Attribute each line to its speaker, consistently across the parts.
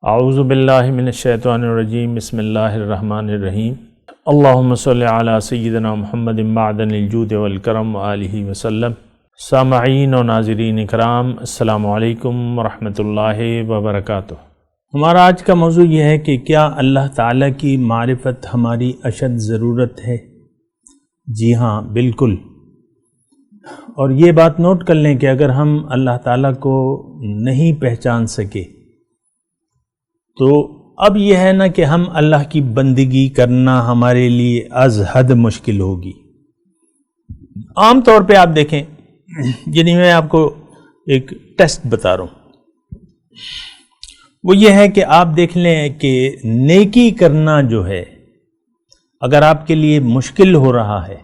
Speaker 1: اعوذ باللہ من الشیطان الرجیم بسم اللہ الرحمن الرحیم اللہم صلی علی سیدنا محمد معدن الجود والکرم وآلہ وسلم۔ سامعین و ناظرین اکرام، السلام علیکم ورحمۃ اللہ وبرکاتہ۔ ہمارا آج کا موضوع یہ ہے کہ کیا اللہ تعالیٰ کی معرفت ہماری اشد ضرورت ہے؟ جی ہاں، بالکل۔ اور یہ بات نوٹ کر لیں کہ اگر ہم اللہ تعالیٰ کو نہیں پہچان سکے تو اب یہ ہے نا کہ ہم اللہ کی بندگی کرنا ہمارے لیے از حد مشکل ہوگی۔ عام طور پہ آپ دیکھیں، یعنی میں آپ کو ایک ٹیسٹ بتا رہا ہوں، وہ یہ ہے کہ آپ دیکھ لیں کہ نیکی کرنا جو ہے اگر آپ کے لیے مشکل ہو رہا ہے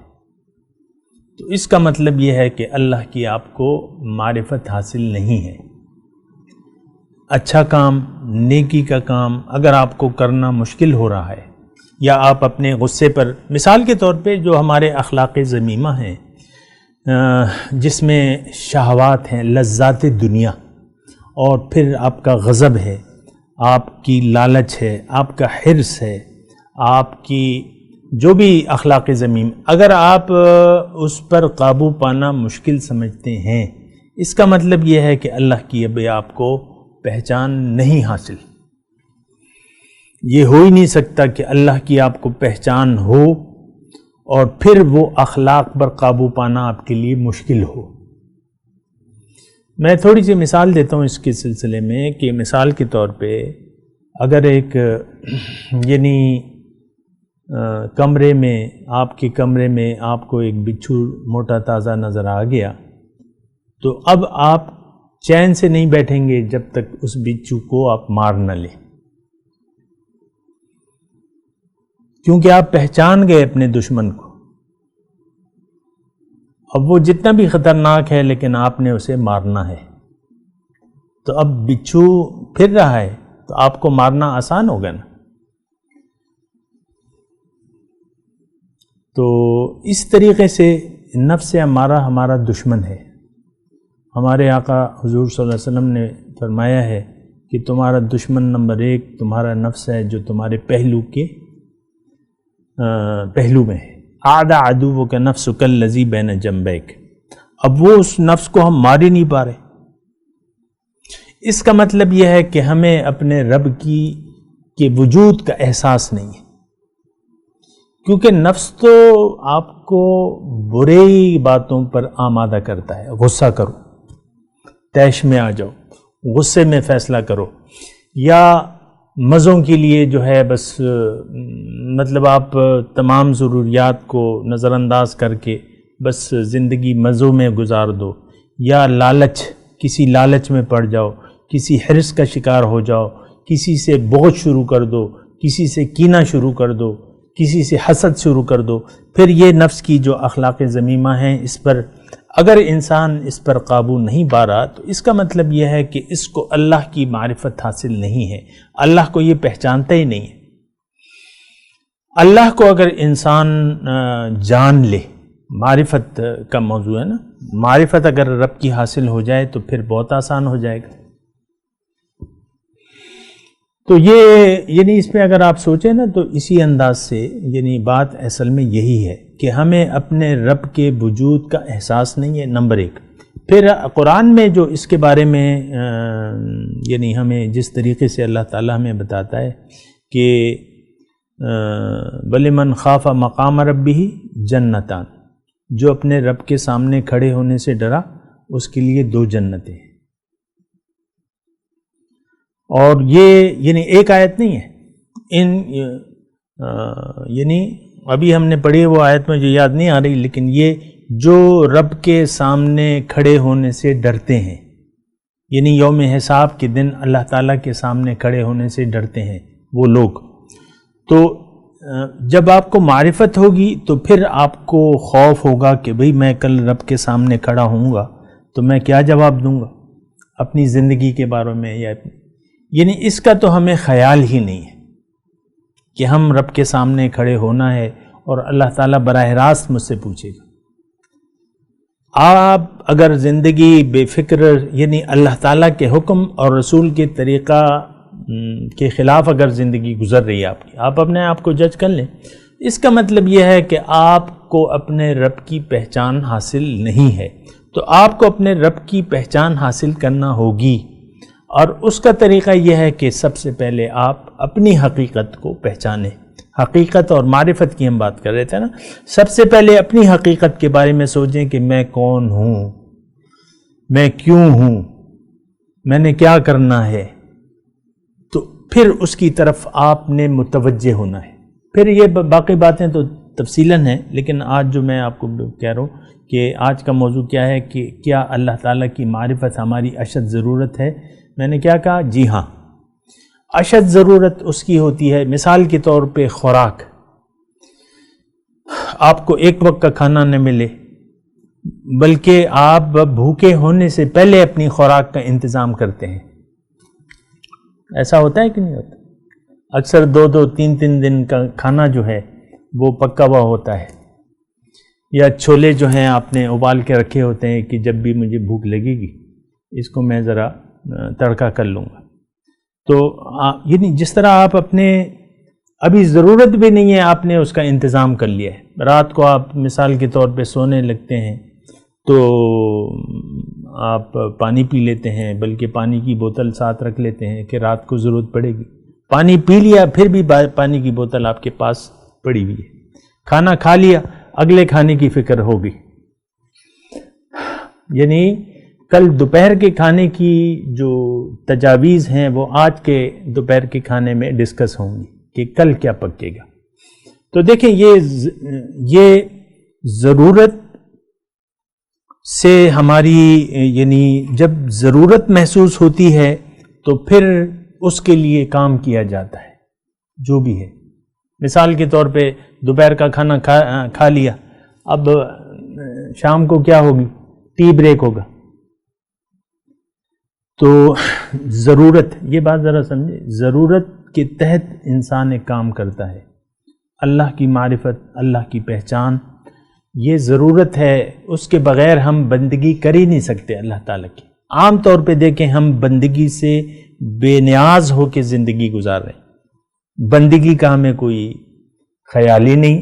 Speaker 1: تو اس کا مطلب یہ ہے کہ اللہ کی آپ کو معرفت حاصل نہیں ہے۔ اچھا کام، نیکی کا کام اگر آپ کو کرنا مشکل ہو رہا ہے، یا آپ اپنے غصے پر، مثال کے طور پہ جو ہمارے اخلاق ذمیمہ ہیں جس میں شہوات ہیں، لذات دنیا، اور پھر آپ کا غضب ہے، آپ کی لالچ ہے، آپ کا حرص ہے، آپ کی جو بھی اخلاق ذمیم، اگر آپ اس پر قابو پانا مشکل سمجھتے ہیں، اس کا مطلب یہ ہے کہ اللہ کی اب آپ کو پہچان نہیں حاصل۔ یہ ہو ہی نہیں سکتا کہ اللہ کی آپ کو پہچان ہو اور پھر وہ اخلاق پر قابو پانا آپ کے لیے مشکل ہو۔ میں تھوڑی سی مثال دیتا ہوں اس کے سلسلے میں کہ مثال کے طور پہ اگر ایک یعنی کمرے میں، آپ کے کمرے میں آپ کو ایک بچھو موٹا تازہ نظر آ گیا، تو اب آپ چین سے نہیں بیٹھیں گے جب تک اس بچھو کو آپ مار نہ لیں، کیونکہ آپ پہچان گئے اپنے دشمن کو۔ اب وہ جتنا بھی خطرناک ہے لیکن آپ نے اسے مارنا ہے، تو اب بچھو پھر رہا ہے تو آپ کو مارنا آسان ہوگا نا۔ تو اس طریقے سے نفس امارہ ہمارا دشمن ہے۔ ہمارے آقا حضور صلی اللہ علیہ وسلم نے فرمایا ہے کہ تمہارا دشمن نمبر 1 تمہارا نفس ہے، جو تمہارے پہلو میں ہے۔ اعدى عدوك نفسك الذي بين جنبيك۔ اب وہ اس نفس کو ہم مار ہی نہیں پا رہے۔ اس کا مطلب یہ ہے کہ ہمیں اپنے رب کے وجود کا احساس نہیں ہے، کیونکہ نفس تو آپ کو بری باتوں پر آمادہ کرتا ہے۔ غصہ کرو، طیش میں آ جاؤ، غصے میں فیصلہ کرو، یا مزوں کے لیے جو ہے بس مطلب آپ تمام ضروریات کو نظر انداز کر کے بس زندگی مزوں میں گزار دو، یا لالچ، کسی لالچ میں پڑ جاؤ، کسی حرص کا شکار ہو جاؤ، کسی سے بغض شروع کر دو، کسی سے کینہ شروع کر دو، کسی سے حسد شروع کر دو۔ پھر یہ نفس کی جو اخلاق ذمیمہ ہیں، اس پر اگر انسان اس پر قابو نہیں پا رہا تو اس کا مطلب یہ ہے کہ اس کو اللہ کی معرفت حاصل نہیں ہے، اللہ کو یہ پہچانتا ہی نہیں ہے۔ اللہ کو اگر انسان جان لے، معرفت کا موضوع ہے نا، معرفت اگر رب کی حاصل ہو جائے تو پھر بہت آسان ہو جائے گا۔ تو یہ یعنی اس پہ اگر آپ سوچیں نا تو اسی انداز سے یعنی بات اصل میں یہی ہے کہ ہمیں اپنے رب کے وجود کا احساس نہیں ہے، نمبر 1۔ پھر قرآن میں جو اس کے بارے میں یعنی ہمیں جس طریقے سے اللہ تعالیٰ ہمیں بتاتا ہے کہ وَلِمَنْ خَافَ مَقَامَ رَبِّهِ جَنَّتَانِ، جو اپنے رب کے سامنے کھڑے ہونے سے ڈرا اس کے لیے 2 جنتیں ہیں۔ اور یہ یعنی ایک آیت نہیں ہے، یعنی ابھی ہم نے پڑھی وہ آیت مجھے یاد نہیں آ رہی، لیکن یہ جو رب کے سامنے کھڑے ہونے سے ڈرتے ہیں، یعنی یوم حساب کے دن اللہ تعالیٰ کے سامنے کھڑے ہونے سے ڈرتے ہیں وہ لوگ۔ تو جب آپ کو معرفت ہوگی تو پھر آپ کو خوف ہوگا کہ بھئی میں کل رب کے سامنے کھڑا ہوں گا تو میں کیا جواب دوں گا اپنی زندگی کے بارے میں، یا یعنی اس کا تو ہمیں خیال ہی نہیں ہے کہ ہم رب کے سامنے کھڑے ہونا ہے اور اللہ تعالیٰ براہ راست مجھ سے پوچھے گا۔ آپ اگر زندگی بے فکر یعنی اللہ تعالیٰ کے حکم اور رسول کے طریقہ کے خلاف اگر زندگی گزر رہی ہے آپ کی، آپ اپنے آپ کو جج کر لیں. اس کا مطلب یہ ہے کہ آپ کو اپنے رب کی پہچان حاصل نہیں ہے. تو آپ کو اپنے رب کی پہچان حاصل کرنا ہوگی، اور اس کا طریقہ یہ ہے کہ سب سے پہلے آپ اپنی حقیقت کو پہچانیں. حقیقت اور معرفت کی ہم بات کر رہے تھے نا. سب سے پہلے اپنی حقیقت کے بارے میں سوچیں کہ میں کون ہوں، میں کیوں ہوں، میں نے کیا کرنا ہے. تو پھر اس کی طرف آپ نے متوجہ ہونا ہے. پھر یہ باقی باتیں تو تفصیلاً ہیں، لیکن آج جو میں آپ کو کہہ رہا ہوں کہ آج کا موضوع کیا ہے کہ کیا اللہ تعالیٰ کی معرفت ہماری اشد ضرورت ہے. میں نے کیا کہا؟ جی ہاں، اشد ضرورت اس کی ہوتی ہے. مثال کے طور پہ خوراک. آپ کو ایک وقت کا کھانا نہ ملے، بلکہ آپ بھوکے ہونے سے پہلے اپنی خوراک کا انتظام کرتے ہیں. ایسا ہوتا ہے کہ نہیں ہوتا؟ اکثر 2-3 دن کا کھانا جو ہے وہ پکا ہوا ہوتا ہے، یا چھولے جو ہیں آپ نے ابال کے رکھے ہوتے ہیں کہ جب بھی مجھے بھوک لگے گی اس کو میں ذرا تڑکا کر لوں گا. تو یعنی جس طرح آپ اپنے ابھی ضرورت بھی نہیں ہے، آپ نے اس کا انتظام کر لیا ہے. رات کو آپ مثال کے طور پہ سونے لگتے ہیں تو آپ پانی پی لیتے ہیں، بلکہ پانی کی بوتل ساتھ رکھ لیتے ہیں کہ رات کو ضرورت پڑے گی. پانی پی لیا، پھر بھی پانی کی بوتل آپ کے پاس پڑی ہوئی ہے. کھانا کھا لیا، اگلے کھانے کی فکر ہوگی. یعنی کل دوپہر کے کھانے کی جو تجاویز ہیں وہ آج کے دوپہر کے کھانے میں ڈسکس ہوں گی کہ کل کیا پکے گا. تو دیکھیں یہ ضرورت سے ہماری، یعنی جب ضرورت محسوس ہوتی ہے تو پھر اس کے لیے کام کیا جاتا ہے جو بھی ہے. مثال کے طور پہ دوپہر کا کھانا کھا لیا، اب شام کو کیا ہوگی؟ ٹی بریک ہوگا. تو ضرورت، یہ بات ذرا سمجھے، ضرورت کے تحت انسان ایک کام کرتا ہے. اللہ کی معرفت، اللہ کی پہچان، یہ ضرورت ہے. اس کے بغیر ہم بندگی کر ہی نہیں سکتے اللہ تعالیٰ کی. عام طور پہ دیکھیں ہم بندگی سے بے نیاز ہو کے زندگی گزار رہے ہیں. بندگی کا ہمیں کوئی خیال ہی نہیں.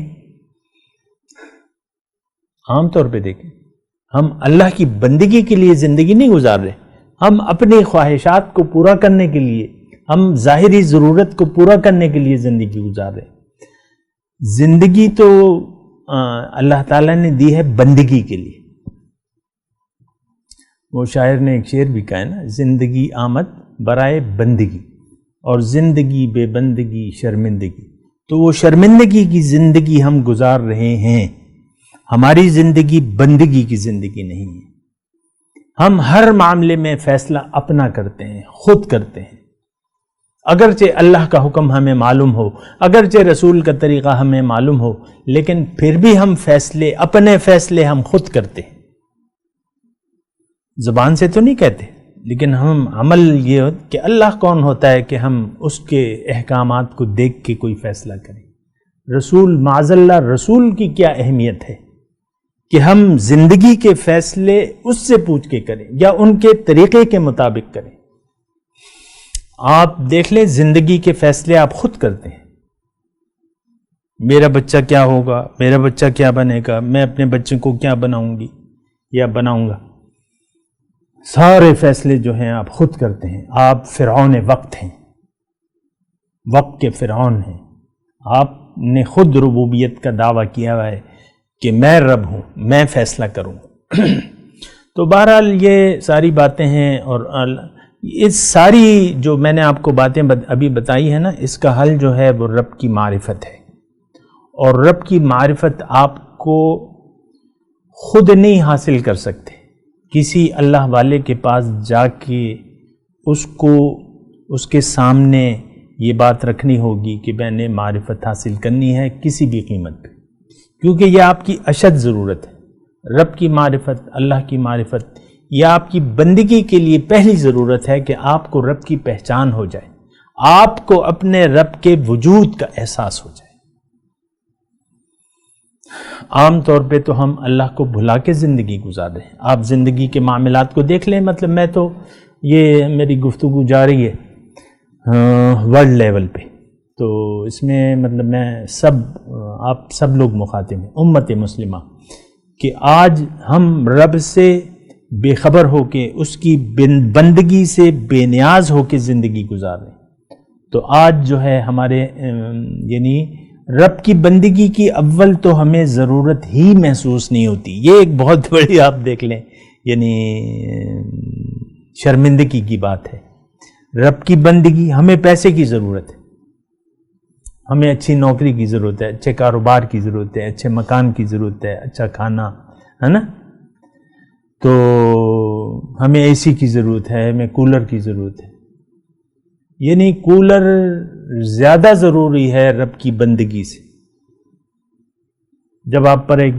Speaker 1: عام طور پہ دیکھیں ہم اللہ کی بندگی کے لیے زندگی نہیں گزار رہے. ہم اپنی خواہشات کو پورا کرنے کے لیے، ہم ظاہری ضرورت کو پورا کرنے کے لیے زندگی گزار رہے. زندگی تو اللہ تعالیٰ نے دی ہے بندگی کے لیے. وہ شاعر نے ایک شعر بھی کہا ہے نا، زندگی آمد برائے بندگی اور زندگی بے بندگی شرمندگی. تو وہ شرمندگی کی زندگی ہم گزار رہے ہیں. ہماری زندگی بندگی کی زندگی نہیں ہے. ہم ہر معاملے میں فیصلہ اپنا کرتے ہیں، خود کرتے ہیں. اگرچہ اللہ کا حکم ہمیں معلوم ہو، اگرچہ رسول کا طریقہ ہمیں معلوم ہو، لیکن پھر بھی ہم اپنے فیصلے ہم خود کرتے ہیں. زبان سے تو نہیں کہتے، لیکن ہم عمل یہ کہ اللہ کون ہوتا ہے کہ ہم اس کے احکامات کو دیکھ کے کوئی فیصلہ کریں. رسول، معاذ اللہ، رسول کی کیا اہمیت ہے کہ ہم زندگی کے فیصلے اس سے پوچھ کے کریں یا ان کے طریقے کے مطابق کریں. آپ دیکھ لیں زندگی کے فیصلے آپ خود کرتے ہیں. میرا بچہ کیا ہوگا، میرا بچہ کیا بنے گا، میں اپنے بچے کو کیا بناؤں گی یا بناؤں گا. سارے فیصلے جو ہیں آپ خود کرتے ہیں. آپ فرعون وقت ہیں، وقت کے فرعون ہیں. آپ نے خود ربوبیت کا دعویٰ کیا ہوا ہے کہ میں رب ہوں، میں فیصلہ کروں. تو بہرحال یہ ساری باتیں ہیں، اور اس ساری جو میں نے آپ کو باتیں ابھی بتائی ہیں نا، اس کا حل جو ہے وہ رب کی معرفت ہے. اور رب کی معرفت آپ کو خود نہیں حاصل کر سکتے. کسی اللہ والے کے پاس جا کے اس کے سامنے یہ بات رکھنی ہوگی کہ میں نے معرفت حاصل کرنی ہے کسی بھی قیمت پہ، کیونکہ یہ آپ کی اشد ضرورت ہے. رب کی معرفت، اللہ کی معرفت، یہ آپ کی بندگی کے لیے پہلی ضرورت ہے کہ آپ کو رب کی پہچان ہو جائے، آپ کو اپنے رب کے وجود کا احساس ہو جائے. عام طور پہ تو ہم اللہ کو بھلا کے زندگی گزار رہے ہیں. آپ زندگی کے معاملات کو دیکھ لیں. مطلب میں تو یہ میری گفتگو جا رہی ہے، ورلڈ لیول پہ. تو اس میں مطلب میں آپ سب لوگ مخاطب ہیں، امت مسلمہ، کہ آج ہم رب سے بے خبر ہو کے اس کی بندگی سے بے نیاز ہو کے زندگی گزار رہے ہیں. تو آج جو ہے ہمارے یعنی رب کی بندگی کی اول تو ہمیں ضرورت ہی محسوس نہیں ہوتی. یہ ایک بہت بڑی آپ دیکھ لیں یعنی شرمندگی کی بات ہے. رب کی بندگی، ہمیں پیسے کی ضرورت ہے، ہمیں اچھی نوکری کی ضرورت ہے، اچھے کاروبار کی ضرورت ہے، اچھے مکان کی ضرورت ہے، اچھا کھانا ہے نا، تو ہمیں اے سی کی ضرورت ہے، ہمیں کولر کی ضرورت ہے. یعنی کولر زیادہ ضروری ہے رب کی بندگی سے. جب آپ پر ایک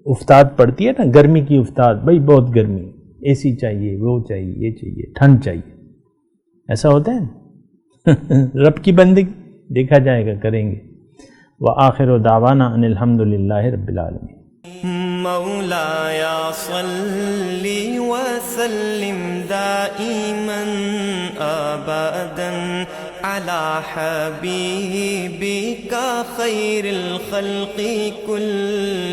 Speaker 1: افتاد پڑتی ہے نا، گرمی کی افتاد، بھائی بہت گرمی، اے سی چاہیے، وہ چاہیے، یہ چاہیے، ٹھنڈ چاہیے، ایسا ہوتا ہے رب کی بندگی دیکھا جائے گا، کریں گے. وآخر دعوانا ان الحمد للہ رب العالمین.
Speaker 2: مولاي صل وسلم دائما ابدا على حبيبك خير الخلق كل